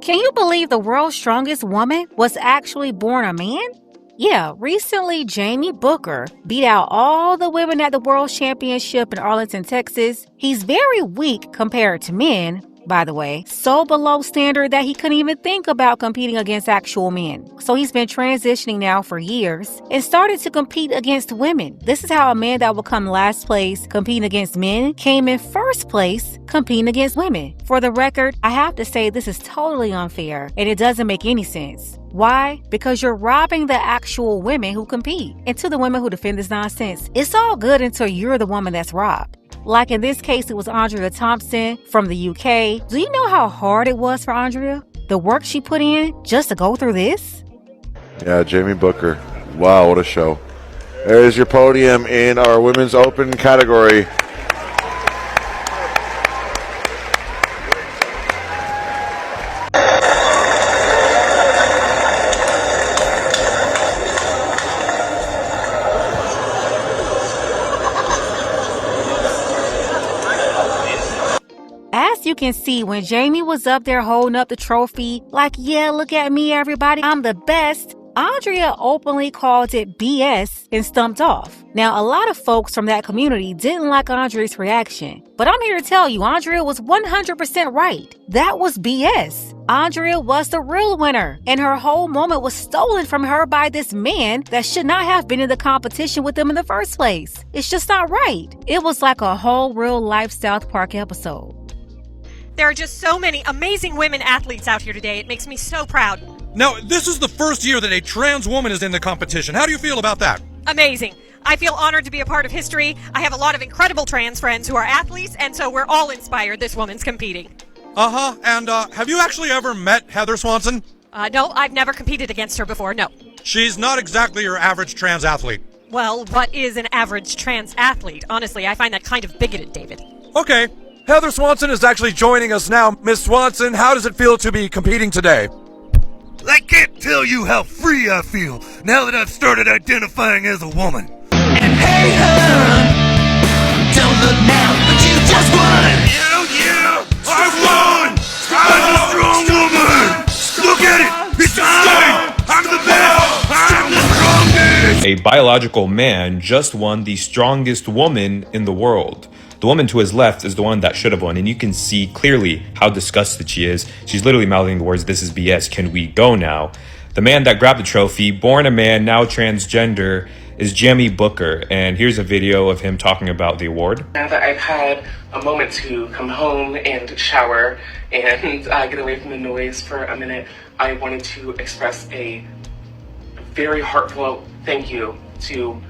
Can you believe the world's strongest woman was actually born a man? Yeah, recently Jaimme Booker beat out all the women at the World Championship in Arlington, Texas. He's very weak compared to men, by the way, so below standard that he couldn't even think about competing against actual men. So he's been transitioning now for years and started to compete against women. This is how a man that will come last place competing against men came in first place competing against women. For the record, I have to say this is totally unfair and it doesn't make any sense. Why? Because you're robbing the actual women who compete. And to the women who defend this nonsense, it's all good until you're the woman that's robbed. Like in this case, it was Andrea Thompson from the UK. Do you know how hard it was for Andrea? The work she put in just to go through this? Yeah, Jaimme Booker. Wow, what a show. There's your podium in our Women's Open category. As you can see, when Jaimme was up there holding up the trophy, like, yeah, look at me, everybody, I'm the best, Andrea openly called it BS and stumped off. Now, a lot of folks from that community didn't like Andrea's reaction, but I'm here to tell you, Andrea was 100% right. That was BS. Andrea was the real winner, and her whole moment was stolen from her by this man that should not have been in the competition with them in the first place. It's just not right. It was like a whole real-life South Park episode. There are just so many amazing women athletes out here today. It makes me so proud. Now, this is the first year that a trans woman is in the competition. How do you feel about that? Amazing. I feel honored to be a part of history. I have a lot of incredible trans friends who are athletes, and so we're all inspired this woman's competing. And have you actually ever met Heather Swanson? No, I've never competed against her before, no. She's not exactly your average trans athlete. Well, what is an average trans athlete? Honestly, I find that kind of bigoted, David. Okay. Heather Swanson is actually joining us now. Miss Swanson, how does it feel to be competing today? I can't tell you how free I feel now that I've started identifying as a woman. And hey, hun, don't look now, but you just won. Yeah, I won! I'm a strong woman! Look at it! It's mine! I'm the best! I'm the strongest! A biological man just won the strongest woman in the world. The woman to his left is the one that should have won, and you can see clearly how disgusted she is. She's literally mouthing the words, "This is BS, can we go now?" The man that grabbed the trophy, born a man, now transgender, is Jaimme Booker, and here's a video of him talking about the award. Now that I've had a moment to come home and shower and get away from the noise for a minute, I wanted to express a very heartfelt thank you to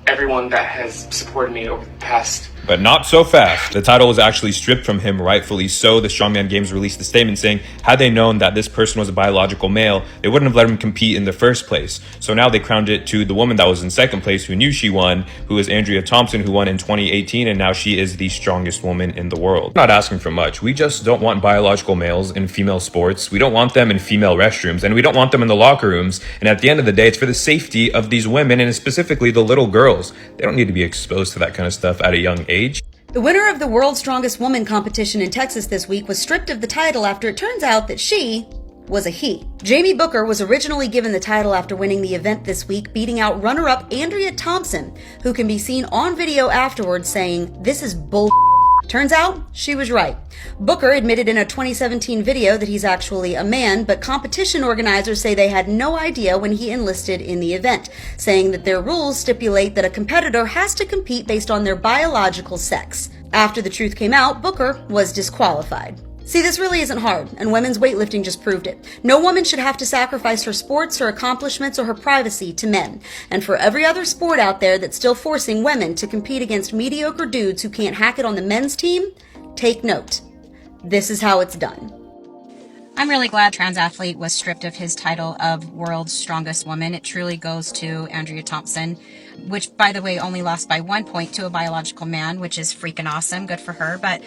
everyone that has supported me over the past. But not so fast. The title was actually stripped from him, rightfully so. The Strongman Games released a statement saying, had they known that this person was a biological male, they wouldn't have let him compete in the first place. So now they crowned it to the woman that was in second place, who knew she won, who is Andrea Thompson, who won in 2018, and now she is the strongest woman in the world. We're not asking for much. We just don't want biological males in female sports. We don't want them in female restrooms, and we don't want them in the locker rooms. And at the end of the day, it's for the safety of these women, and specifically the little girls. They don't need to be exposed to that kind of stuff at a young age. The winner of the World's Strongest Woman competition in Texas this week was stripped of the title after it turns out that she was a he. Jaimme Booker was originally given the title after winning the event this week, beating out runner-up Andrea Thompson, who can be seen on video afterwards saying, "This is bull." Turns out, she was right. Booker admitted in a 2017 video that he's actually a man, but competition organizers say they had no idea when he enlisted in the event, saying that their rules stipulate that a competitor has to compete based on their biological sex. After the truth came out, Booker was disqualified. See, this really isn't hard, and women's weightlifting just proved it. No woman should have to sacrifice her sports, her accomplishments, or her privacy to men. And for every other sport out there that's still forcing women to compete against mediocre dudes who can't hack it on the men's team, take note. This is how it's done. I'm really glad trans athlete was stripped of his title of World's Strongest Woman. It truly goes to Andrea Thompson, which, by the way, only lost by 1 point to a biological man, which is freaking awesome. Good for her. But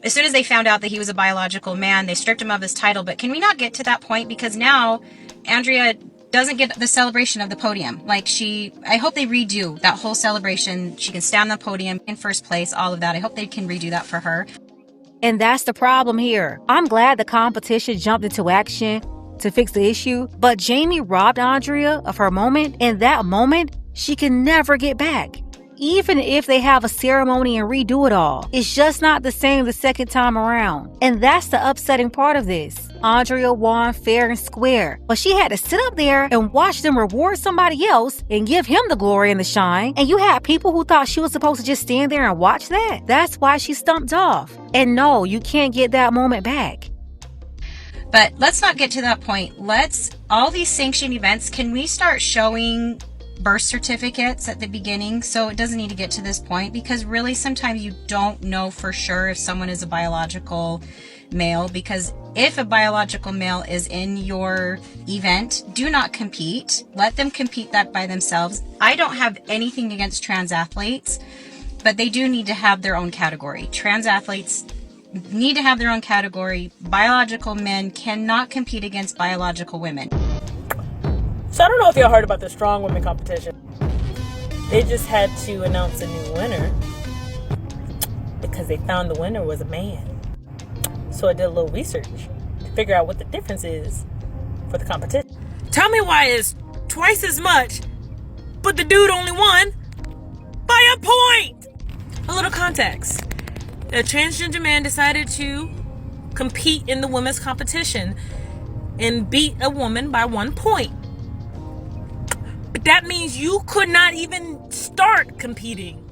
as soon as they found out that he was a biological man, they stripped him of his title. But can we not get to that point? Because now Andrea doesn't get the celebration of the podium. I hope they redo that whole celebration. She can stand on the podium in first place, all of that. I hope they can redo that for her. And that's the problem here. I'm glad the competition jumped into action to fix the issue, but Jaimme robbed Andrea of her moment, and that moment she can never get back. Even if they have a ceremony and redo it all, it's just not the same the second time around. And that's the upsetting part of this. Andrea won fair and square, but she had to sit up there and watch them reward somebody else and give him the glory and the shine. And you had people who thought she was supposed to just stand there and watch that. That's why she stumped off. And no, you can't get that moment back. But let's not get to that point. All these sanctioned events, can we start showing birth certificates at the beginning so it doesn't need to get to this point? Because really sometimes you don't know for sure if someone is a biological male, because if a biological male is in your event, do not compete. Let them compete that by themselves. I don't have anything against trans athletes, but they do need to have their own category. Trans athletes need to have their own category. Biological men cannot compete against biological women. So I don't know if y'all heard about the strong woman competition. They just had to announce a new winner because they found the winner was a man. So I did a little research to figure out what the difference is for the competition. Tell me why it's twice as much, but the dude only won by a point. A little context. A transgender man decided to compete in the women's competition and beat a woman by 1 point. But that means you could not even start competing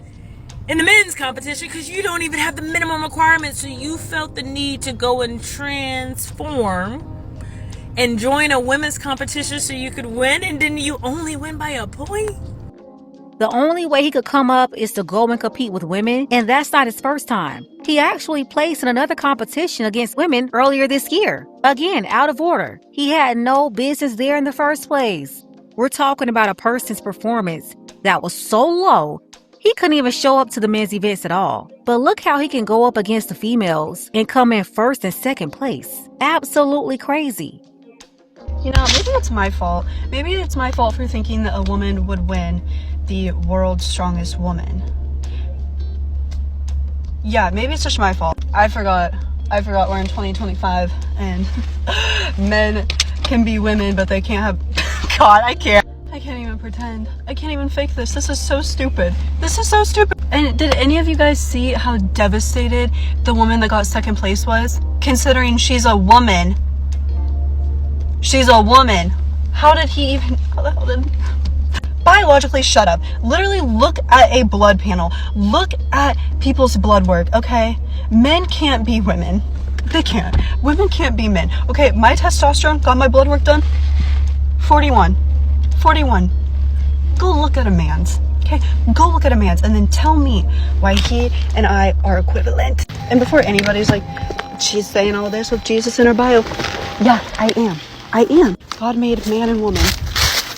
in the men's competition because you don't even have the minimum requirements. So you felt the need to go and transform and join a women's competition so you could win, and then you only win by a point? The only way he could come up is to go and compete with women, and that's not his first time. He actually placed in another competition against women earlier this year. Again, out of order. He had no business there in the first place. We're talking about a person's performance that was so low, he couldn't even show up to the men's events at all. But look how he can go up against the females and come in first and second place. Absolutely crazy. You know, maybe it's my fault. Maybe it's my fault for thinking that a woman would win the world's strongest woman. Yeah, maybe it's just my fault. I forgot we're in 2025 and men can be women, but they can't have... God, I can't even pretend. I can't even fake this. This is so stupid. This is so stupid. And did any of you guys see how devastated the woman that got second place was? Considering she's a woman. She's a woman. How the hell did... Biologically, shut up. Literally look at a blood panel. Look at people's blood work, okay? Men can't be women. They can't. Women can't be men. Okay, my testosterone got my blood work done. 41. Go look at a man's. Okay, go look at a man's and then tell me why he and I are equivalent. And before anybody's like, she's saying all this with Jesus in her bio. Yeah, I am. God made man and woman.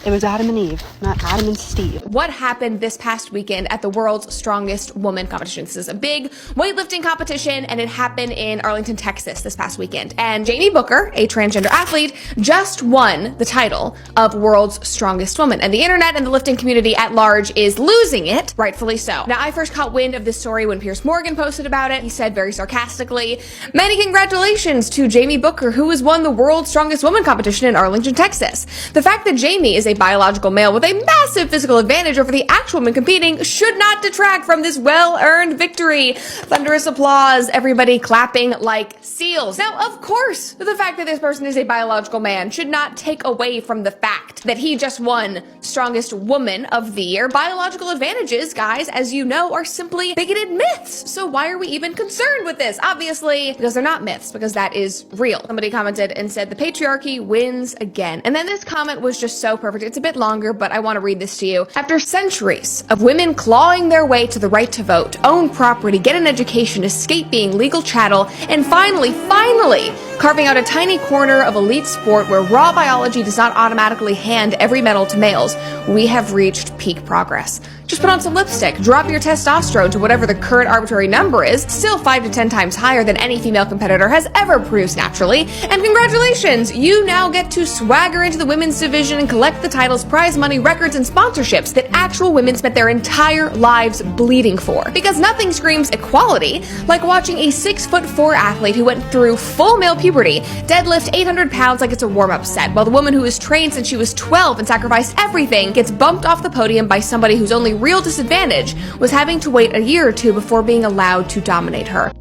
It was Adam and Eve, not Adam and Steve. What happened this past weekend at the World's Strongest Woman competition? This is a big weightlifting competition, and it happened in Arlington, Texas this past weekend. And Jaimme Booker, a transgender athlete, just won the title of World's Strongest Woman. And the internet and the lifting community at large is losing it, rightfully so. Now, I first caught wind of this story when Piers Morgan posted about it. He said very sarcastically, "Many congratulations to Jaimme Booker, who has won the World's Strongest Woman competition in Arlington, Texas. The fact that Jaimme is a biological male with a massive physical advantage over the actual woman competing should not detract from this well-earned victory." Thunderous applause, everybody clapping like seals. Now, of course, the fact that this person is a biological man should not take away from the fact that he just won Strongest Woman of the Year. Biological advantages, guys, as you know, are simply bigoted myths. So why are we even concerned with this? Obviously, because they're not myths, because that is real. Somebody commented and said, "The patriarchy wins again." And then this comment was just so perfect. It's a bit longer, but I want to read this to you. After centuries of women clawing their way to the right to vote, own property, get an education, escape being legal chattel, and finally carving out a tiny corner of elite sport where raw biology does not automatically hand every medal to males, we have reached peak progress. Just Just put on some lipstick, drop your testosterone to whatever the current arbitrary number is, still 5 to 10 times higher than any female competitor has ever produced naturally, and congratulations, you now get to swagger into the women's division and collect the titles, prize money, records, and sponsorships that actual women spent their entire lives bleeding for. Because nothing screams equality like watching a 6'4" athlete who went through full male puberty deadlift 800 pounds like it's a warm-up set, while the woman who was trained since she was 12 and sacrificed everything gets bumped off the podium by somebody whose only real disadvantage was having to wait a year or two before being allowed to dominate her.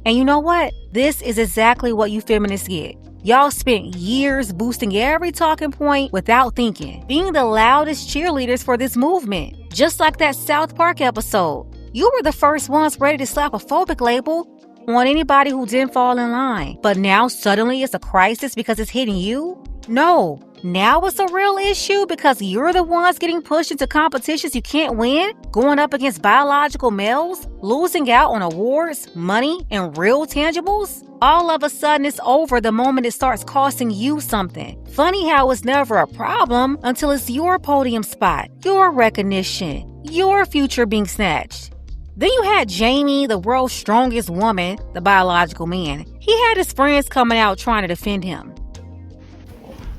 And you know what? This is exactly what you feminists get. Y'all spent years boosting every talking point without thinking, being the loudest cheerleaders for this movement. Just like that South Park episode. You were the first ones ready to slap a phobic label on anybody who didn't fall in line. But now suddenly it's a crisis because it's hitting you? No. Now it's a real issue because you're the ones getting pushed into competitions you can't win, going up against biological males, losing out on awards, money, and real tangibles. All of a sudden it's over the moment it starts costing you something. Funny how it's never a problem until it's your podium spot, your recognition, your future being snatched. Then you had Jaimme, the world's strongest woman, the biological man. He had his friends coming out trying to defend him.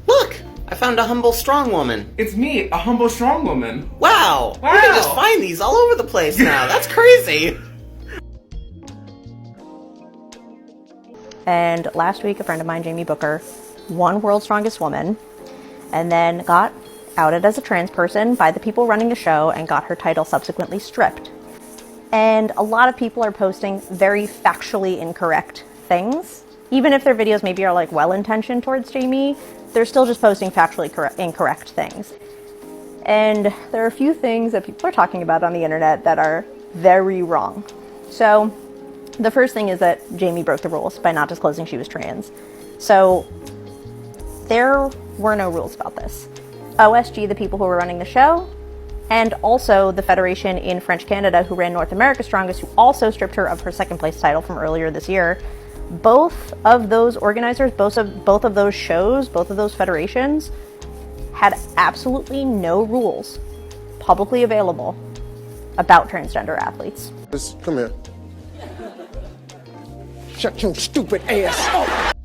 Look! I found a humble strong woman. It's me, a humble strong woman. Wow! We can just find these all over the place now. That's crazy! And last week, a friend of mine, Jaimme Booker, won World's Strongest Woman, and then got outed as a trans person by the people running the show and got her title subsequently stripped. And a lot of people are posting very factually incorrect things. Even if their videos maybe are like well-intentioned towards Jaimme, they're still just posting factually incorrect things. And there are a few things that people are talking about on the internet that are very wrong. So the first thing is that Jaimme broke the rules by not disclosing she was trans. So there were no rules about this. OSG, the people who were running the show, and also the Federation in French Canada who ran North America's Strongest, who also stripped her of her second place title from earlier this year. Both of those organizers, both of those shows, both of those federations had absolutely no rules publicly available about transgender athletes. Come here. Shut your stupid ass up.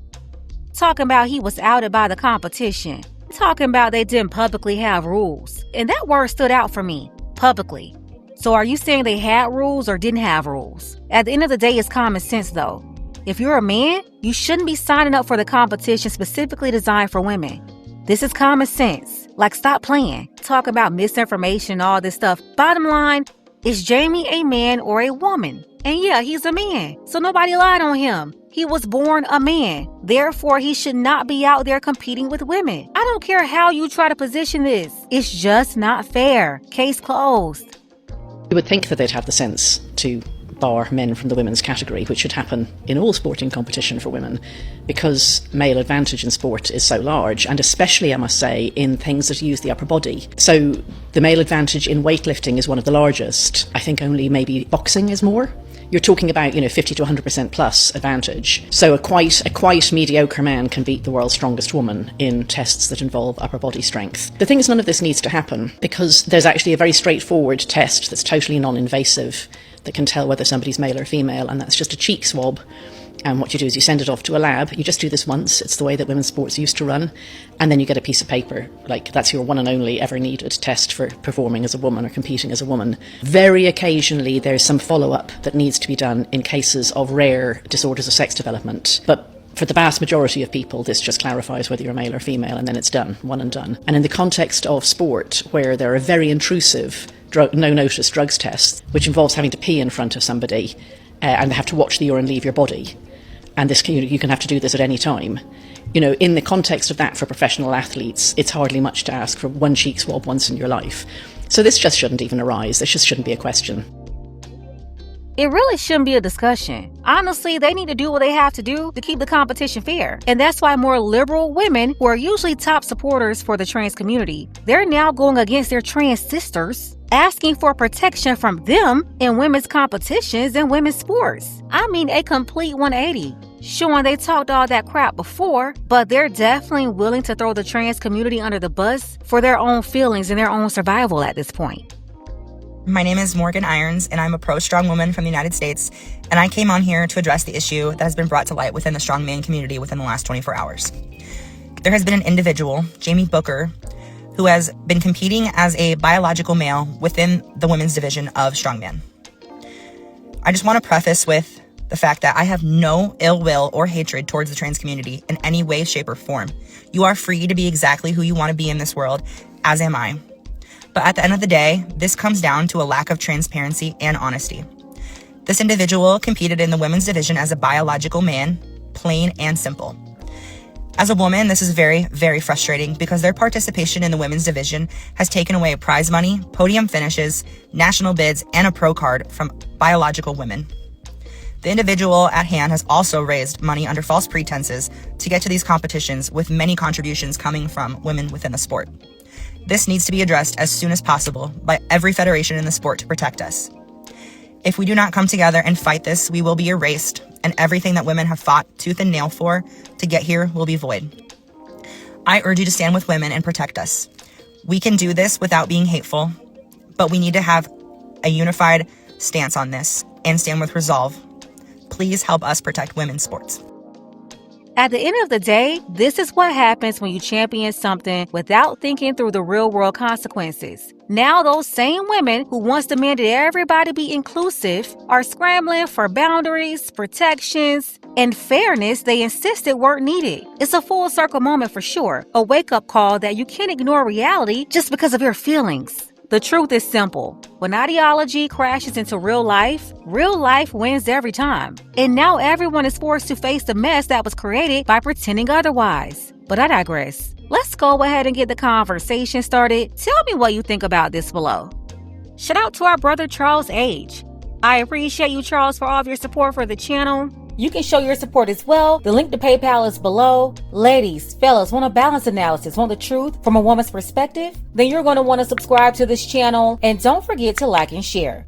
Talking about he was outed by the competition. Talking about they didn't publicly have rules. And that word stood out for me, publicly. So are you saying they had rules or didn't have rules? At the end of the day, it's common sense though. If you're a man, you shouldn't be signing up for the competition specifically designed for women. This is common sense. Like, stop playing. Talk about misinformation and all this stuff. Bottom line, is Jaimme a man or a woman? And yeah, he's a man. So nobody lied on him. He was born a man. Therefore, he should not be out there competing with women. I don't care how you try to position this. It's just not fair. Case closed. You would think that they'd have the sense to bar men from the women's category, which should happen in all sporting competition for women, because male advantage in sport is so large, and especially, I must say, in things that use the upper body. So the male advantage in weightlifting is one of the largest. I think only maybe boxing is more. You're talking about, 50 to 100% plus advantage. So a quite mediocre man can beat the world's strongest woman in tests that involve upper body strength. The thing is, none of this needs to happen, because there's actually a very straightforward test that's totally non-invasive that can tell whether somebody's male or female, and that's just a cheek swab. And what you do is you send it off to a lab. You just do this once. It's the way that women's sports used to run. And then you get a piece of paper. Like, that's your one and only ever needed test for performing as a woman or competing as a woman. Very occasionally, there's some follow-up that needs to be done in cases of rare disorders of sex development. But for the vast majority of people, this just clarifies whether you're male or female, and then it's done, one and done. And in the context of sport, where there are very intrusive no-notice drugs tests, which involves having to pee in front of somebody, and they have to watch the urine leave your body, and this you can have to do this at any time. In the context of that for professional athletes, it's hardly much to ask for one cheek swab once in your life. So this just shouldn't even arise. This just shouldn't be a question. It really shouldn't be a discussion. Honestly, they need to do what they have to do to keep the competition fair. And that's why more liberal women, who are usually top supporters for the trans community, they're now going against their trans sisters, asking for protection from them in women's competitions and women's sports. I mean, a complete 180. Showing they talked all that crap before, but they're definitely willing to throw the trans community under the bus for their own feelings and their own survival at this point. My name is Morgan Irons, and I'm a pro-strong woman from the United States, and I came on here to address the issue that has been brought to light within the strongman community within the last 24 hours. There has been an individual, Jaimme Booker, who has been competing as a biological male within the women's division of strongman. I just want to preface with the fact that I have no ill will or hatred towards the trans community in any way, shape, or form. You are free to be exactly who you want to be in this world, as am I. But at the end of the day, this comes down to a lack of transparency and honesty. This individual competed in the women's division as a biological man, plain and simple. As a woman, this is very, very frustrating because their participation in the women's division has taken away prize money, podium finishes, national bids, and a pro card from biological women. The individual at hand has also raised money under false pretenses to get to these competitions, with many contributions coming from women within the sport. This needs to be addressed as soon as possible by every federation in the sport to protect us. If we do not come together and fight this, we will be erased, and everything that women have fought tooth and nail for to get here will be void. I urge you to stand with women and protect us. We can do this without being hateful, but we need to have a unified stance on this and stand with resolve. Please help us protect women's sports. At the end of the day, this is what happens when you champion something without thinking through the real-world consequences. Now those same women who once demanded everybody be inclusive are scrambling for boundaries, protections, and fairness they insisted weren't needed. It's a full circle moment for sure, a wake-up call that you can't ignore reality just because of your feelings. The truth is simple. When ideology crashes into real life wins every time. And now everyone is forced to face the mess that was created by pretending otherwise. But I digress. Let's go ahead and get the conversation started. Tell me what you think about this below. Shout out to our brother Charles H. I appreciate you, Charles, for all of your support for the channel. You can show your support as well. The link to PayPal is below. Ladies, fellas, want a balanced analysis, want the truth from a woman's perspective? Then you're going to want to subscribe to this channel, and don't forget to like and share.